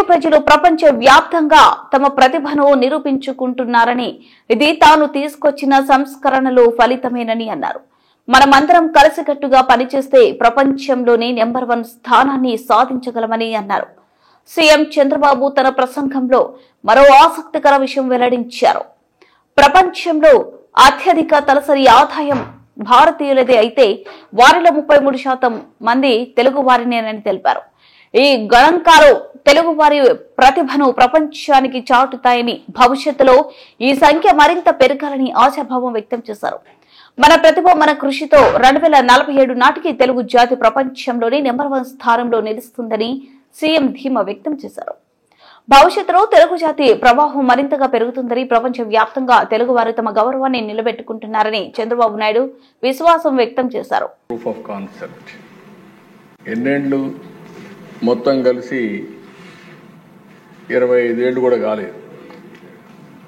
ప్రజలు ప్రపంచ వ్యాప్తంగా తమ ప్రతిభను నిరూపించుకుంటున్నారని, ఇది తాను తీసుకొచ్చిన సంస్కరణలు ఫలితమేనని అన్నారు. మనమందరం కలిసికట్టుగా పనిచేస్తే ప్రపంచంలోనే నెంబర్ 1 స్థానాన్ని సాధించగలమని అన్నారు. సీఎం చంద్రబాబు తన ప్రసంగంలో మరో ఆసక్తికర విషయం వెల్లడించారు. ప్రపంచంలో అత్యధిక తలసరి ఆదాయం భారతీయులదే అయితే వారిలో 33% మంది తెలుగు వారినేనని తెలిపారు. ఈ గణాంకాలు తెలుగు వారి ప్రతిభను ప్రపంచానికి చాటుతాయని, భవిష్యత్తులో ఈ సంఖ్య మరింత పెరగాలని ఆశాభావం వ్యక్తం చేశారు. మన ప్రతిభ, మన కృషితో 2047 నాటికి తెలుగు జాతి ప్రపంచంలోనే నెంబర్ 1 స్థానంలో నిలుస్తుందని సీఎం ధీమా వ్యక్తం చేశారు. భవిష్యత్తులో తెలుగు జాతి ప్రవాహం మరింతగా పెరుగుతుందని, ప్రపంచ వ్యాప్తంగా తెలుగు వారు తమ గౌరవాన్ని నిలబెట్టుకుంటున్నారని చంద్రబాబు నాయుడు విశ్వాసం వ్యక్తం చేశారు. ప్రూఫ్ ఆఫ్ కాన్సెప్ట్ ఎన్నేళ్లు మొత్తం కలిసి 25 ఏళ్ళు కూడా కాలేదు.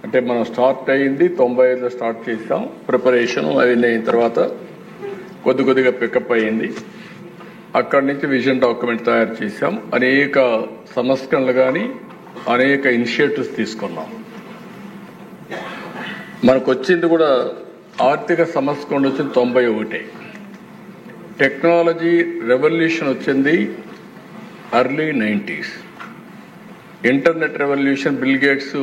అంటే మనం స్టార్ట్ అయ్యింది 95లో స్టార్ట్ చేసాం. ప్రిపరేషన్ అవన్నీ అయిన తర్వాత కొద్దిగా పికప్ అయ్యింది. అక్కడి నుంచి విజన్ డాక్యుమెంట్ తయారు చేశాం. అనేక సంస్కరణలు కానీ అనేక ఇనిషియేటివ్స్ తీసుకున్నాం. మనకు వచ్చింది కూడా ఆర్థిక సంస్కరణ వచ్చింది 91. టెక్నాలజీ రెవల్యూషన్ వచ్చింది early 90s. Internet revolution bill gates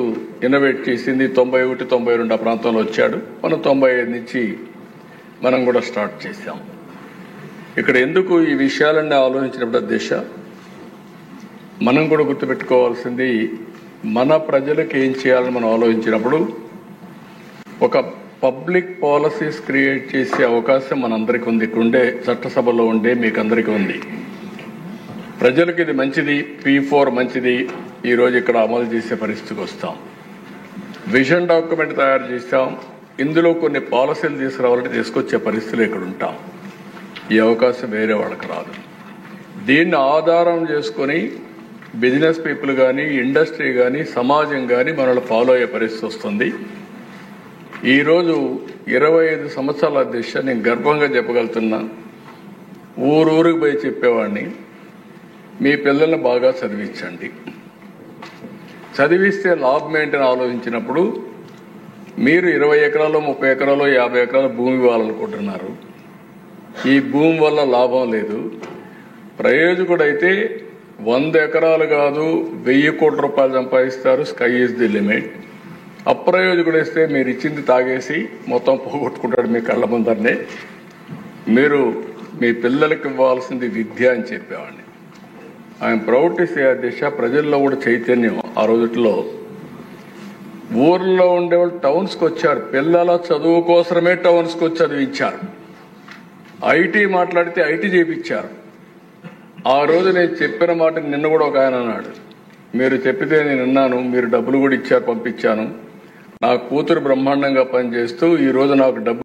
innovate చేసింది 91, 92 ఆ ప్రాంతంలో వచ్చాడు. మనం 95 నుంచి మనం కూడా స్టార్ట్ చేశాం. ఇక్కడ ఎందుకు ఈ విషయాలన్నీ ఆలోచించినప్పుడు దిశ మనం కూడా గుర్తుపెట్టుకోవాల్సింది, మన ప్రజలకు ఏం చేయాలని మనం ఆలోచించినప్పుడు ఒక పబ్లిక్ పాలసీస్ క్రియేట్ చేసే అవకాశం మనందరికీ ఉంది. ఇక్కడ ఉండే చట్టసభలో ఉండే మీకు అందరికీ ఉంది. ప్రజలకు ఇది మంచిది, P4 మంచిది, ఈరోజు ఇక్కడ అమలు చేసే పరిస్థితికి వస్తాం. విజన్ డాక్యుమెంట్ తయారు చేస్తాం. ఇందులో కొన్ని పాలసీలు తీసుకురావాలంటే తీసుకొచ్చే పరిస్థితులు ఇక్కడ ఉంటాం. ఈ అవకాశం వేరే వాళ్ళకి రాదు. దీన్ని ఆధారం చేసుకొని బిజినెస్ పీపుల్ కానీ, ఇండస్ట్రీ కానీ, సమాజం కానీ మనల్ని ఫాలో అయ్యే పరిస్థితి వస్తుంది. ఈరోజు 25 సంవత్సరాల దిశ నేను గర్వంగా చెప్పగలుగుతున్నా. ఊరూరికి పోయి చెప్పేవాడిని, మీ పిల్లల్ని బాగా చదివించండి. చదివిస్తే లాభం ఏంటని ఆలోచించినప్పుడు మీరు 20 ఎకరాలు, 30 ఎకరాలు, 50 ఎకరాల భూమి ఇవ్వాలనుకుంటున్నారు. ఈ భూమి వల్ల లాభం లేదు. ప్రయోజకుడైతే 100 ఎకరాలు కాదు 1000 కోట్ల రూపాయలు సంపాదిస్తారు. Sky is the limit. అప్రయోజకుడైతే మీరు ఇచ్చింది తాగేసి మొత్తం పోగొట్టుకుంటాడు మీ కళ్ళ ముందరనే. మీరు మీ పిల్లలకి ఇవ్వాల్సింది విద్య అని చెప్పేవాడిని. ఐఎమ్ ప్రౌడ్ టు సే దిశ ప్రజల్లో కూడా చైతన్యం ఆ రోజుల్లో. ఊర్లో ఉండేవాళ్ళు టౌన్స్కి వచ్చారు. పిల్లల చదువు కోసమే టౌన్స్కి వచ్చి చదివించారు. ఐటీ మాట్లాడితే ఐటీ చేయించారు. ఆ రోజు నేను చెప్పిన మాట నిన్న కూడా ఒక ఆయన అన్నాడు, మీరు చెప్పితే నేను విన్నాను, మీరు డబ్బులు కూడా ఇచ్చారు, పంపించాను. నా కూతురు బ్రహ్మాండంగా పనిచేస్తూ ఈరోజు నాకు డబ్బు